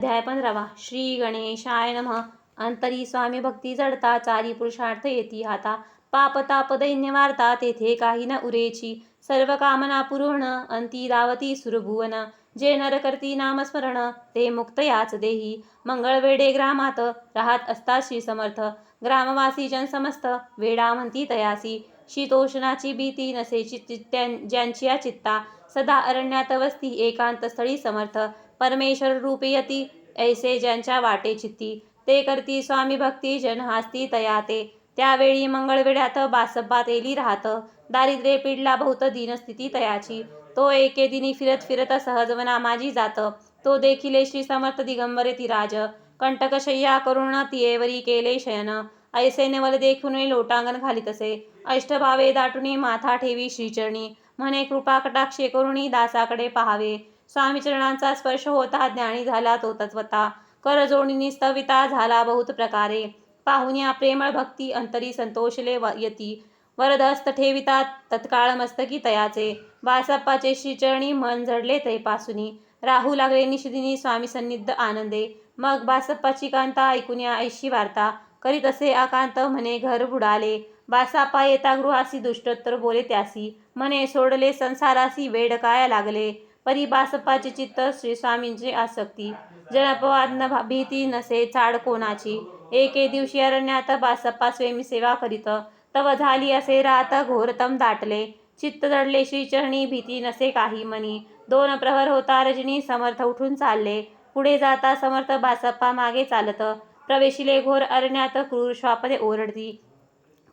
अध्याय 15 श्री गणेशाय नमः. अंतरी स्वामी भक्ती जडता, चारी पुरुषार्थ येती हाता. पाप ताप दैन्य वार्ता, तेथे काही न उरेची. सर्व कामना पुरवण, अंती दावती सुरभुवन. जे नर करती नामस्मरण, ते मुक्त याच देही. मंगळवेढे ग्रामात, राहत असता श्री समर्थ. ग्रामवासी जन समस्त, वेडा म्हणती तयासी. शीतोष्णाची भीती नसेची ज्यांची या चित्ता. सदा अरण्यात वसती, एकांत स्थळी समर्थ. परमेश्वर रूप यती, ऐसे ज्यांच्या वाटे चित्ती. ते करती स्वामी भक्ती, जन हास्ती तयाते. त्यावेळी मंगळवेढ्यात बासप्पा तेली राहत. दारिद्र्ये पीडला बहुत, दीनस्थिती तयाची. तो एके दिनी फिरत फिरत सहज वनामाजी जात. तो देखिले श्री समर्थ दिगंबर यतिराज. कंटक शय्या करून तियेवरी केले शयन. ऐसे नवल देखून लोटांगण घालीतसे. अष्टभावे दाटून माथा ठेवी श्रीचरणी. म्हणे कृपा कटाक्षे करुणी दासाकडे पहावे. स्वामी चरणांचा स्पर्श होता, ज्ञानी झाला तो तत्वता. कर जोडणी स्तविता झाला बहुत प्रकारे. पाहुण्या प्रेमळ भक्ती, अंतरी संतोषले यती. वरदहस्त ठेविता तत्काळ मस्तकी तयाचे. बासप्पाचे श्रीचरणी मन झडले तैपासुनी. राहू लागले निशिदिनी स्वामी सन्निध आनंदे. मग बासप्पाची कांता ऐकुन्या ऐशी वार्ता. करीत असे आकांत, म्हणे घर बुडाले. बासप्पा येता गृहासी, दुष्टोत्तर बोले त्यासी. म्हणे सोडले संसारासी, वेड काय लागले. परी बासप्पाचे चित्त, श्री स्वामींची आसक्ती. जनपवाद न भीती, नसे चाड कोणाची. एके दिवशी अरण्यात बासप्पा स्वयंसेवा करीत. तव झाली असे रात, घोरतम दाटले. चित्त जडले श्रीचरणी, भीती नसे काही मनी. 2 प्रहर होता रजनी, समर्थ उठून चालले. पुढे जाता समर्थ, बासप्पा मागे चालत. प्रवेशिले घोर अरण्यात, क्रूर श्वापदे ओरडती.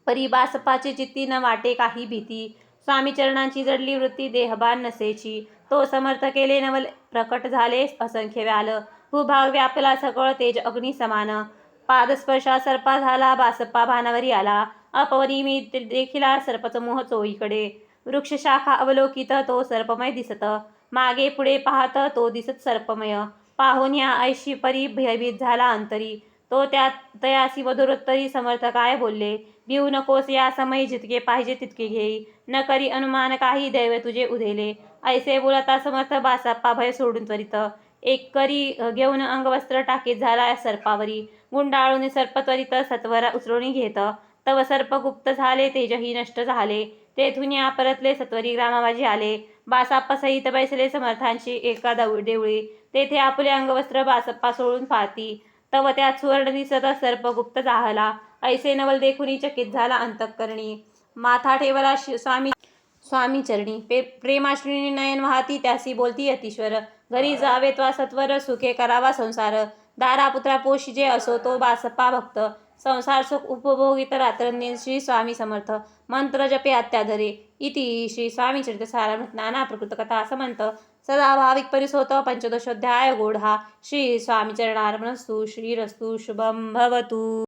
परी बासप्पाचे चित्ती न वाटे काही भीती. स्वामी चरणांची जडली वृत्ती, देहभान नसेची. तो समर्थ केले नवल, प्रकट झाले असंख्य व्याल. भूभाग व्यापला सकळ, तेज अग्नी समान. पादस्पर्शा सर्पा झाला, बासप्पा भानावरी आला. अपरिमी देखिला सर्पसमूह चोहीकडे. वृक्षशाखा अवलोकित, तो सर्पमय दिसत. मागे पुढे पाहत, तो दिसत सर्पमय. पाहुण्या ऐशी परी भयभीत झाला अंतरी. तो तयासी वधूरोत्तरी, समर्थ काय बोलले. भिवू नकोस या समयी, जितके पाहिजे तितके घेई. न करी अनुमान काही, दैव तुझे उधेले. ऐसे बोलता समर्थ, बासप्पा भय सोडून त्वरित. एक करी घेऊन अंगवस्त्र टाकीत झाला सर्पावरी. गुंडाळून सर्प त्वरित सत्वर उचलून घेत. तव सर्प गुप्त झाले, तेजही नष्ट झाले. तेथून परतले सत्वरी ग्रामवाजी आले. बासप्पा सहित बैसले समर्थांची एका देवळी. तेथे आपुले अंगवस्त्र बासप्पा सोडून पाहती. तव त्यात सुवर्ण दिसत, सर्प गुप्त जाहला. ऐसे नवल देखुनी चकित झाला अंतःकरणी. माथा ठेवला स्वामी चरणी. प्रेमाश्रुनी नयन वाहती, त्यासी बोलती यतीश्वर. घरी जावे त्वा सत्वर, सुखे करावा संसार. दारापुत्रा पोशिजे, असो तो बासप्पा भक्त. संसार सुख उपभोगित रात्रंदिन, श्री स्वामी समर्थ. मंत्र जपे अत्याधरे. इति श्री स्वामी चरित्र सारामृत नाना प्रकृत कथा समंत. सदा भाविक परिसोत, पंचदशोऽध्याय गोढा. श्री स्वामी चरणार्पणस्तु. श्रीरस्तु शुभं भवतु.